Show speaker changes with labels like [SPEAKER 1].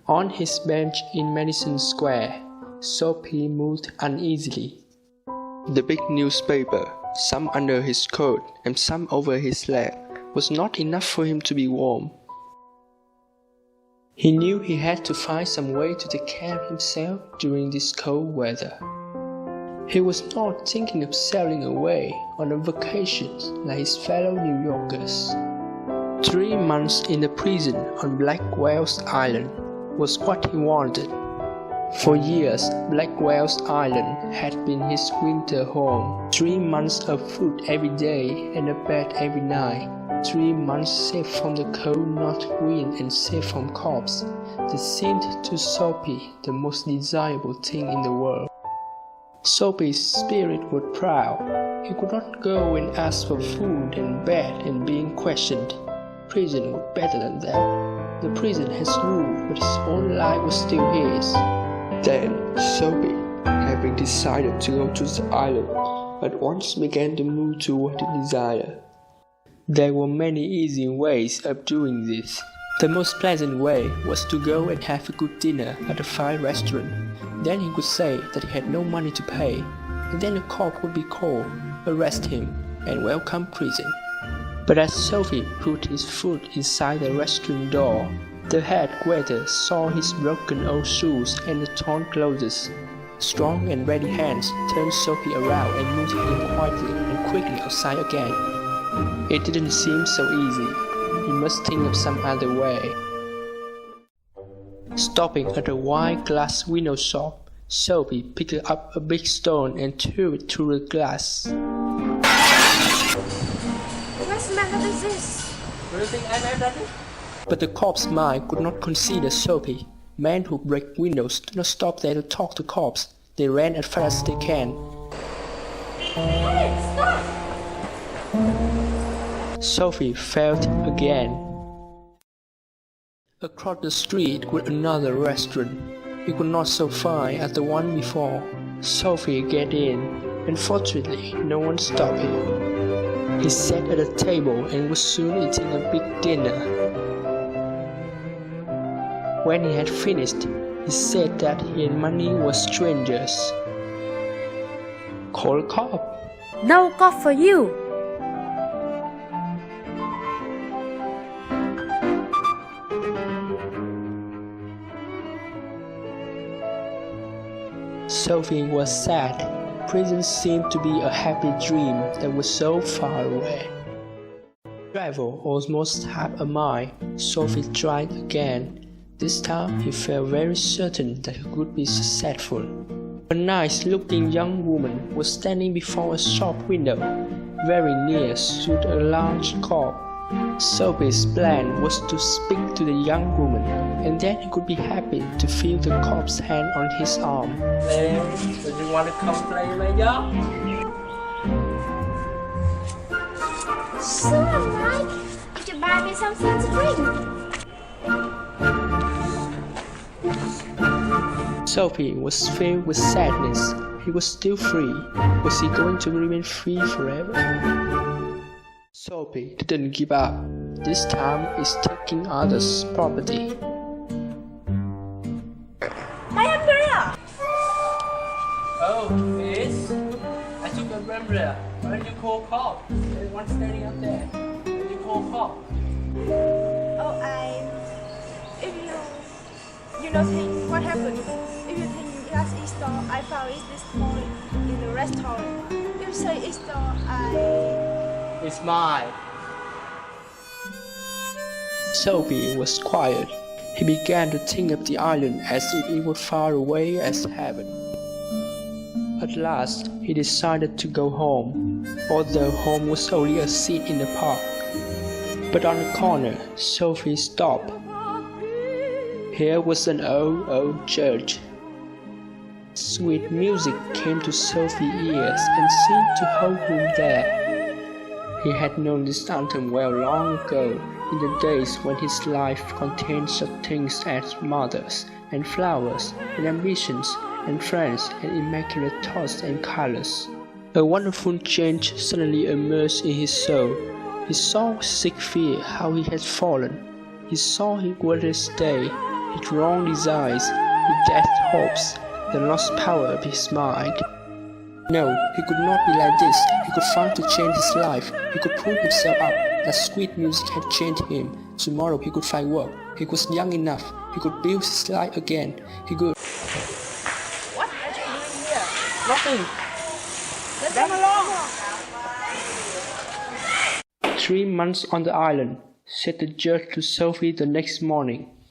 [SPEAKER 1] On his bench in Madison Square, Sophie moved uneasily. The big newspaper, some under his coat and some over his leg, was not enough for him to be warm. He knew he had to find some way to take care of himself during this cold weather. He was not thinking of sailing away on a vacation like his fellow New Yorkers. 3 months in the prison on Blackwell's Island was what he wanted. For years, Blackwell's Island had been his winter home. 3 months of food every day and a bed every night. 3 months safe from the cold north wind and safe from cops. That seemed to Sophie the most desirable thing in the world. Sophie's spirit was proud. He could not go and ask for food and bed and being questioned. Prison was better than that. The prison has ruled, but his own life was still his. Then Sophie, having decided to go to the island, at once began to move toward the desire. There were many easy ways of doing this. The most pleasant way was to go and have a good dinner at a fine restaurant. Then he could say that he had no money to pay, and then a cop would be called, arrest him, and welcome prison. But as Sophie put his foot inside the restaurant door, the head waiter saw his broken old shoes and the torn clothes. Strong and ready hands turned Sophie around and moved him quietly and quickly outside again. It didn't seem so easy. He must think of some other way. Stopping at a wide glass window shop, Sophie picked up a big stone and threw it through the glass.
[SPEAKER 2] What's the matter with this?
[SPEAKER 1] Do you think I have done it? But the cop's mind could not consider Sophie. Men who break windows do not stop there to talk to cops. They ran as fast as they can.
[SPEAKER 2] Hey, stop!
[SPEAKER 1] Sophie fell again. Across the street was another restaurant. It was not so fine as the one before. Sophie got in, and fortunately no one stopped him. He sat at a table and was soon eating a big dinner. When he had finished, he said that he and money were strangers. Call a cop.
[SPEAKER 2] No cop for you.
[SPEAKER 1] Sophie was sad. Prison seemed to be a happy dream that was so far away. Travel almost half a mile. Sophie tried again. This time he felt very certain that he could be successful. A nice-looking young woman was standing before a shop window. Very near stood a large cop. Sophie's plan was to speak to the young woman, and then he could be happy to feel the cop's hand on his arm. Hey, do you want to come play, Maya?
[SPEAKER 2] Sure, Mike. Could you buy me something to drink?
[SPEAKER 1] Sophie was filled with sadness. He was still free. Was he going to remain free forever? Sophie didn't give up. This time it's taking others' property.
[SPEAKER 2] My umbrella!
[SPEAKER 1] Oh, yes? I took your umbrella. Why don't you call cop? There's one standing up there. Why don't you call cop?
[SPEAKER 2] Oh, if you know what happened. If you think last Easter I found it this morning in the restaurant. If you say Easter,
[SPEAKER 1] It's mine. Sophie was quiet. He began to think of the island as if it were far away as heaven. At last, he decided to go home, although home was only a seat in the park. But on the corner, Sophie stopped. Here was an old church. Sweet music came to Sophie's ears and seemed to hold him there. He had known this Anthem well long ago, in the days when his life contained such things as mothers and flowers and ambitions and friends and immaculate thoughts and colors. A wonderful change suddenly emerged in his soul. He saw with sick fear how he had fallen. He saw his greatest day. He drowned his eyes with death hopes, the lost power of his mind. No, he could not be like this. He could find to change his life. He could prove himself up that sweet music had changed him. Tomorrow he could find work. He was young enough. He could build his life again. He could...
[SPEAKER 2] What are you doing here?
[SPEAKER 1] Nothing.
[SPEAKER 2] Let them alone.
[SPEAKER 1] 3 months on the island, said the judge to Sophie the next morning.